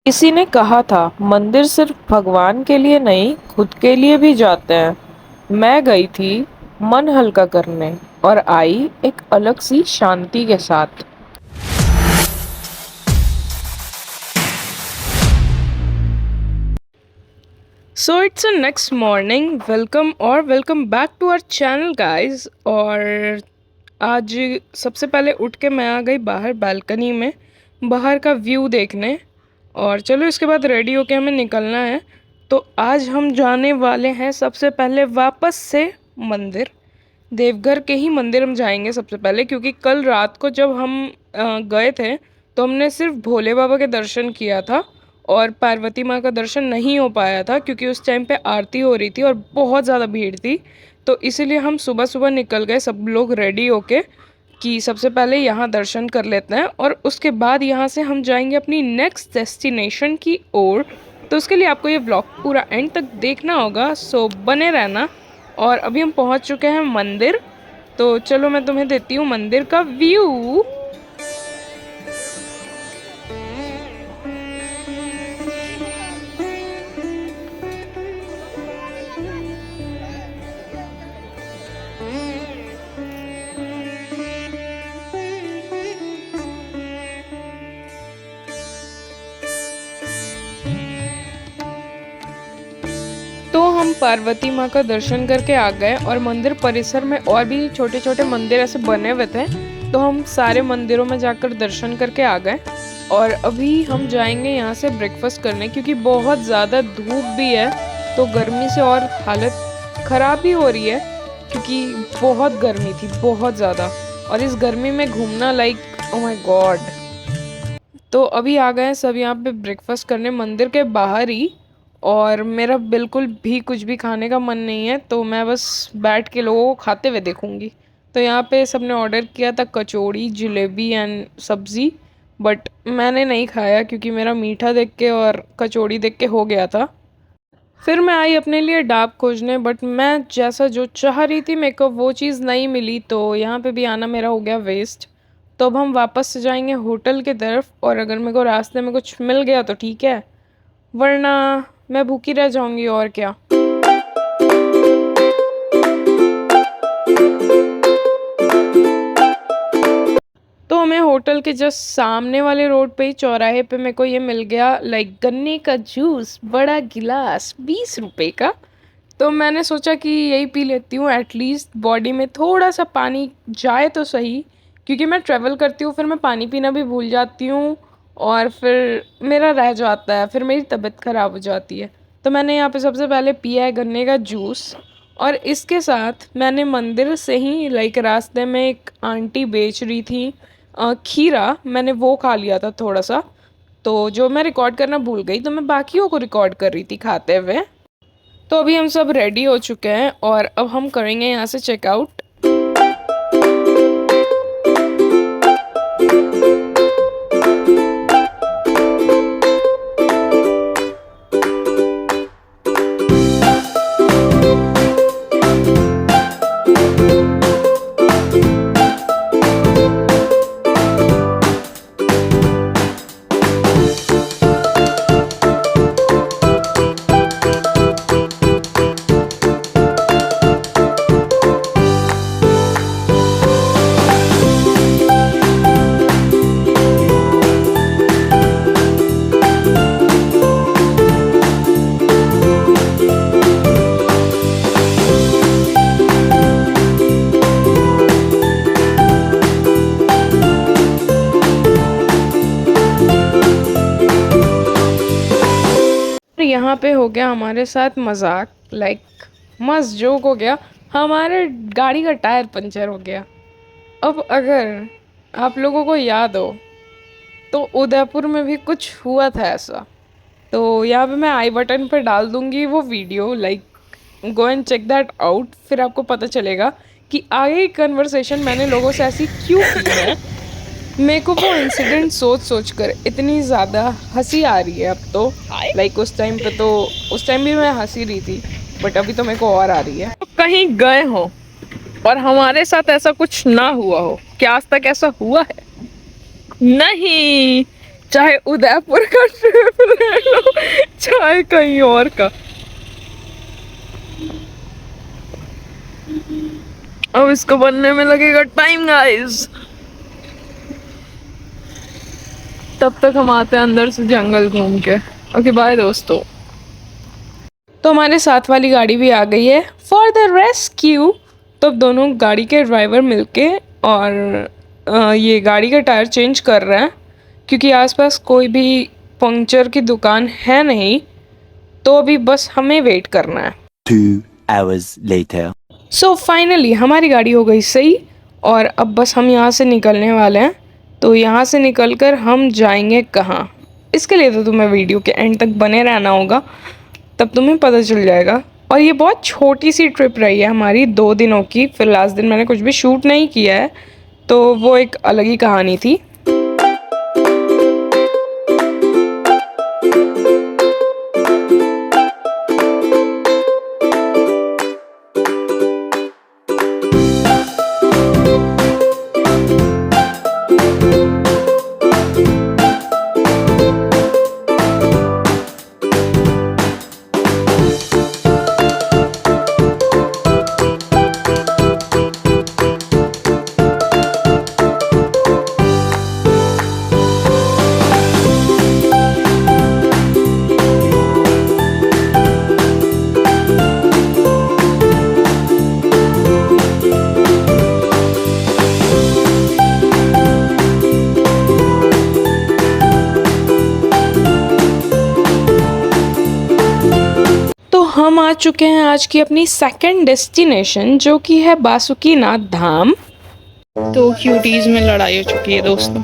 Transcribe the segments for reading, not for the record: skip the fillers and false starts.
किसी ने कहा था मंदिर सिर्फ भगवान के लिए नहीं खुद के लिए भी जाते हैं। मैं गई थी मन हल्का करने और आई एक अलग सी शांति के साथ। So it's a next morning, welcome back to our channel guys. और आज सबसे पहले उठ के मैं आ गई बाहर बालकनी में बाहर का व्यू देखने। और चलो इसके बाद रेडी होके हमें निकलना है। तो आज हम जाने वाले हैं सबसे पहले वापस से मंदिर। देवघर के ही मंदिर हम जाएंगे सबसे पहले, क्योंकि कल रात को जब हम गए थे तो हमने सिर्फ भोले बाबा के दर्शन किया था और पार्वती माँ का दर्शन नहीं हो पाया था, क्योंकि उस टाइम पे आरती हो रही थी और बहुत ज़्यादा भीड़ थी। तो इसीलिए हम सुबह सुबह निकल गए सब लोग रेडी होके कि सबसे पहले यहाँ दर्शन कर लेते हैं और उसके बाद यहाँ से हम जाएंगे अपनी नेक्स्ट डेस्टिनेशन की ओर। तो उसके लिए आपको ये व्लॉग पूरा एंड तक देखना होगा, सो बने रहना। और अभी हम पहुँच चुके हैं मंदिर, तो चलो मैं तुम्हें देती हूँ मंदिर का व्यू। तो हम पार्वती माँ का दर्शन करके आ गए और मंदिर परिसर में और भी छोटे छोटे मंदिर ऐसे बने हुए थे, तो हम सारे मंदिरों में जाकर दर्शन करके आ गए। और अभी हम जाएंगे यहाँ से ब्रेकफास्ट करने, क्योंकि बहुत ज़्यादा धूप भी है तो गर्मी से और हालत ख़राब भी हो रही है, क्योंकि बहुत गर्मी थी बहुत ज़्यादा। और इस गर्मी में घूमना लाइक ओ माय गॉड। तो अभी आ गए हैं सब यहाँ पे ब्रेकफास्ट करने मंदिर के बाहर ही। और मेरा बिल्कुल भी कुछ भी खाने का मन नहीं है, तो मैं बस बैठ के लोगों को खाते हुए देखूंगी। तो यहाँ पे सबने ऑर्डर किया था कचौड़ी जलेबी एंड सब्ज़ी, बट मैंने नहीं खाया क्योंकि मेरा मीठा देख के और कचौड़ी देख के हो गया था। फिर मैं आई अपने लिए डाब खोजने, बट मैं जैसा जो चाह रही थी मेरे को वो चीज़ नहीं मिली, तो यहाँ पे भी आना मेरा हो गया वेस्ट। तो अब हम वापस से जाएंगे होटल की तरफ, और अगर मेरे को रास्ते में कुछ मिल गया तो ठीक है, वरना मैं भूखी रह जाऊंगी और क्या। तो हमें होटल के जस्ट सामने वाले रोड पे ही चौराहे पे मेरे को ये मिल गया लाइक गन्ने का जूस, बड़ा गिलास 20 रुपए का। तो मैंने सोचा कि यही पी लेती हूँ, एटलीस्ट बॉडी में थोड़ा सा पानी जाए तो सही, क्योंकि मैं ट्रैवल करती हूँ फिर मैं पानी पीना भी भूल जाती हूँ और फिर मेरा रह जाता है, फिर मेरी तबीयत ख़राब हो जाती है। तो मैंने यहाँ पे सबसे पहले पिया है गन्ने का जूस। और इसके साथ मैंने मंदिर से ही लाइक रास्ते में एक आंटी बेच रही थी खीरा, मैंने वो खा लिया था थोड़ा सा। तो जो मैं रिकॉर्ड करना भूल गई, तो मैं बाकियों को रिकॉर्ड कर रही थी खाते हुए। तो अभी हम सब रेडी हो चुके हैं और अब हम करेंगे यहाँ से चेकआउट। यहाँ पे हो गया हमारे साथ मजाक, लाइक मस्त जोक हो गया, हमारे गाड़ी का टायर पंचर हो गया। अब अगर आप लोगों को याद हो तो उदयपुर में भी कुछ हुआ था ऐसा, तो यहाँ पे मैं आई बटन पर डाल दूँगी वो video, like go and check that out. फिर आपको पता चलेगा कि आगे की कन्वर्सेशन मैंने लोगों से ऐसी क्यों की है। मेरे को वो इंसिडेंट सोच सोच कर इतनी ज़्यादा हंसी आ रही है अब तो, लाइक उस टाइम पे तो उस टाइम भी मैं हंसी रही थी, बट अभी तो मेरे को और आ रही है। तो कहीं गए हो और हमारे साथ ऐसा कुछ ना हुआ हो, क्या आज तक ऐसा हुआ है? नहीं, चाहे उदयपुर का ट्रिप आए कहीं और का। अब इसको बनने में लगेगा टाइम गाइस। तब तक हम आते हैं अंदर से जंगल घूम के। ओके बाय दोस्तों। तो हमारे साथ वाली गाड़ी भी आ गई है फॉर द रेस्क्यू। तो अब दोनों गाड़ी के ड्राइवर मिलके और ये गाड़ी का टायर चेंज कर रहे हैं, क्योंकि आसपास कोई भी पंक्चर की दुकान है नहीं। तो अभी बस हमें वेट करना है। 2 hours later. सो फाइनली हमारी गाड़ी हो गई सही, और अब बस हम यहाँ से निकलने वाले हैं। तो यहाँ से निकलकर हम जाएंगे कहाँ, इसके लिए तो तुम्हें वीडियो के एंड तक बने रहना होगा, तब तुम्हें पता चल जाएगा। और ये बहुत छोटी सी ट्रिप रही है हमारी, 2 दिनों की। फिर लास्ट दिन मैंने कुछ भी शूट नहीं किया है, तो वो एक अलग ही कहानी थी। हम आ चुके हैं आज की अपनी सेकंड डेस्टिनेशन, जो कि है बासुकीनाथ धाम। तो क्यूटीज में लड़ाई हो चुकी है दोस्तों।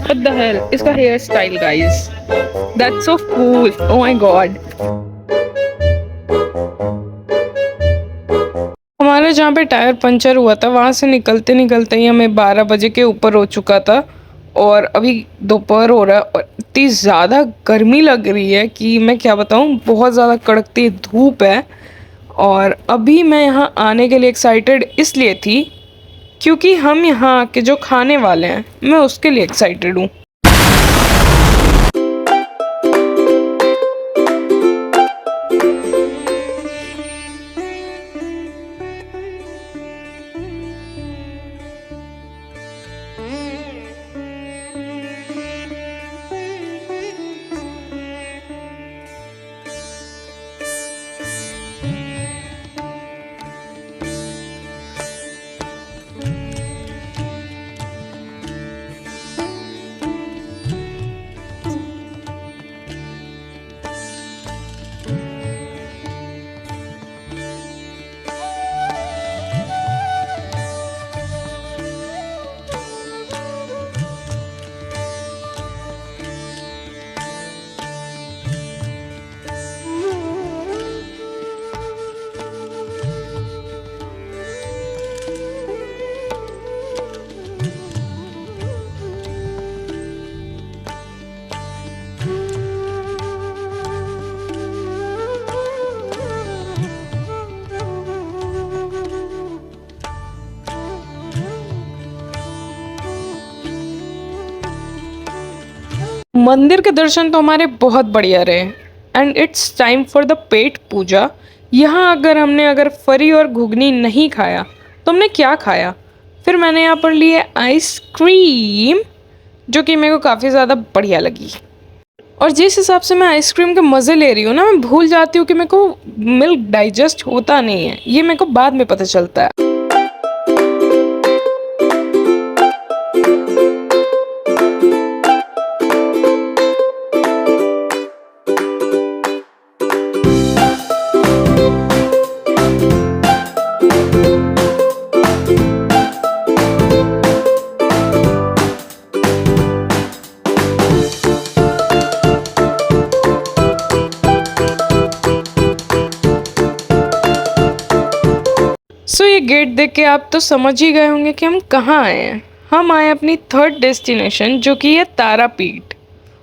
What the hell? इसका hair style guys, that's so cool. Oh my god. हमारा जहाँ पे टायर पंचर हुआ था वहाँ से निकलते निकलते ही हमें 12 बजे के ऊपर हो चुका था, और अभी दोपहर हो रहा है और इतनी ज़्यादा गर्मी लग रही है कि मैं क्या बताऊँ। बहुत ज़्यादा कड़कती धूप है। और अभी मैं यहाँ आने के लिए एक्साइटेड इसलिए थी क्योंकि हम यहाँ के जो खाने वाले हैं मैं उसके लिए एक्साइटेड हूँ। मंदिर के दर्शन तो हमारे बहुत बढ़िया रहे, and it's time for the pet puja. यहाँ अगर फरी और घुगनी नहीं खाया तो हमने क्या खाया। फिर मैंने यहाँ पर लिए आइसक्रीम, जो कि मेरे को काफ़ी ज़्यादा बढ़िया लगी। और जिस हिसाब से मैं आइसक्रीम के मज़े ले रही हूँ ना, मैं भूल जाती हूँ कि मेरे को मिल्क डाइजेस्ट होता नहीं है। ये मेरे को बाद में पता चलता है। सो ये गेट देख के आप तो समझ ही गए होंगे कि हम कहाँ आए हैं। हम आए अपनी थर्ड डेस्टिनेशन, जो कि है तारापीठ।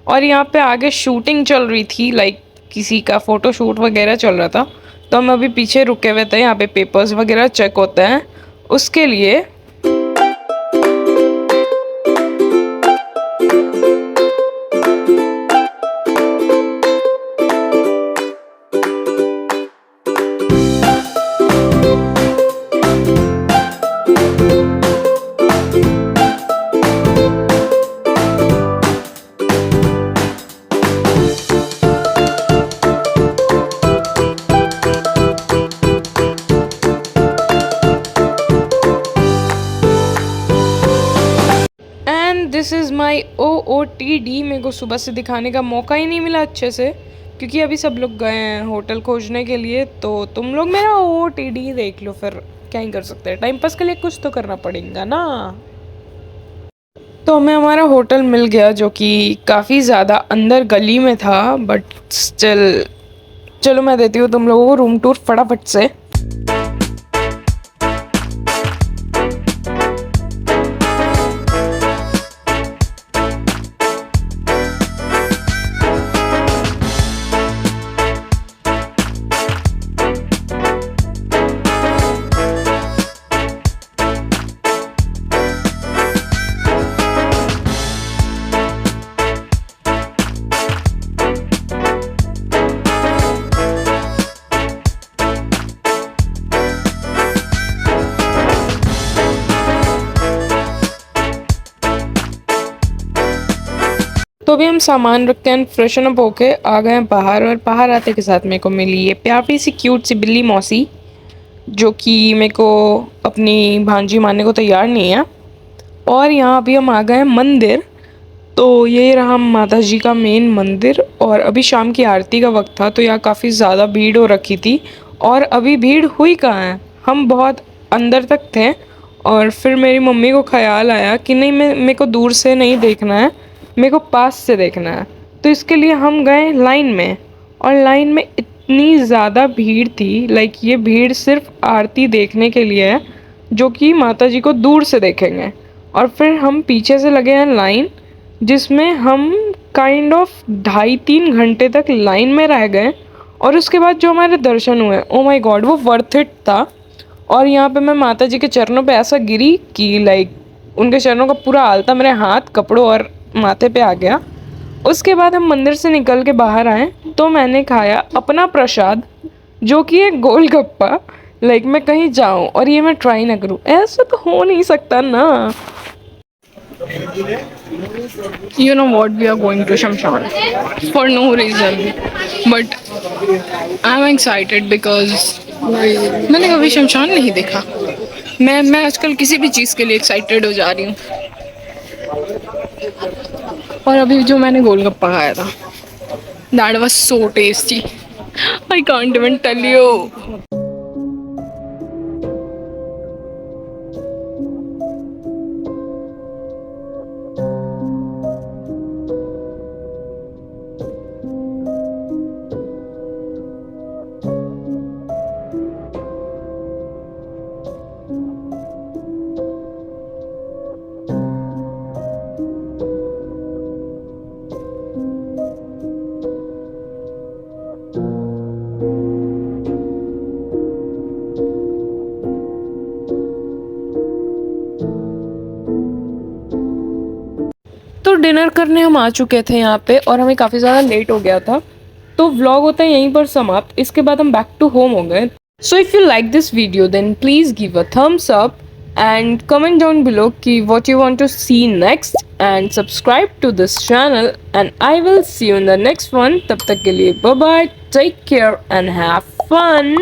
और यहाँ पे आगे शूटिंग चल रही थी, लाइक किसी का फ़ोटो शूट वगैरह चल रहा था। तो हम अभी पीछे रुके हुए थे, यहाँ पे पेपर्स वगैरह चेक होते हैं उसके लिए। OTD मेरे को सुबह से दिखाने का मौका ही नहीं मिला अच्छे से, क्योंकि अभी सब लोग गए हैं होटल खोजने के लिए। तो तुम लोग मेरा OTD देख लो, फिर क्या ही कर सकते हैं, टाइम पास के लिए कुछ तो करना पड़ेगा ना। तो हमें हमारा होटल मिल गया, जो कि काफ़ी ज़्यादा अंदर गली में था, बट स्टिल चलो मैं देती हूँ तुम लोगों को रूम टूर फटाफट से। तो अभी हम सामान रख के फ्रेशन अप होके आ गए हैं बाहर, और बाहर आते के साथ मेरे को मिली ये प्यारी सी क्यूट सी बिल्ली मौसी, जो कि मेरे को अपनी भांजी मानने को तैयार नहीं है। और यहाँ अभी हम आ गए हैं मंदिर। तो ये रहा माता जी का मेन मंदिर, और अभी शाम की आरती का वक्त था, तो यहाँ काफ़ी ज़्यादा भीड़ हो रखी थी। और अभी भीड़ हुई कहाँ है, हम बहुत अंदर तक थे, और फिर मेरी मम्मी को ख्याल आया कि नहीं, मेरे को दूर से नहीं देखना है, मेरे को पास से देखना है। तो इसके लिए हम गए लाइन में, और लाइन में इतनी ज़्यादा भीड़ थी, लाइक ये भीड़ सिर्फ आरती देखने के लिए है, जो कि माता जी को दूर से देखेंगे। और फिर हम पीछे से लगे हैं लाइन, जिसमें हम काइंड ऑफ 2.5-3 घंटे तक लाइन में रह गए। और उसके बाद जो हमारे दर्शन हुए, ओ माय गॉड, वो वर्थ इट था। और यहाँ पे मैं माता जी के चरणों पे ऐसा गिरी कि लाइक उनके चरणों का पूरा आलता मेरे हाथ, कपड़ों और माथे पे आ गया। उसके बाद हम मंदिर से निकल के बाहर आए, तो मैंने खाया अपना प्रसाद, जो कि है गोलगप्पा। लाइक मैं कहीं जाऊँ और ये मैं ट्राई ना करूँ, ऐसा तो हो नहीं सकता ना। You know what, we are going to Shamshan for no reason, but I'm excited because मैंने कभी शमशान नहीं देखा। मैं आजकल किसी भी चीज़ के लिए एक्साइटेड हो जा रही हूँ। और अभी जो मैंने गोलगप्पा खाया था, that was so tasty, I can't even tell you। तो डिनर करने हम आ चुके थे यहाँ पे, और हमें काफ़ी ज़्यादा लेट हो गया था, तो व्लॉग होता है यहीं पर समाप्त। इसके बाद हम बैक टू होम हो गए। So if you like this video then please give a thumbs up and comment down below कि what you want to see next, and subscribe to this channel, and I will see you in the next one. तब तक के लिए bye bye, take care and have fun.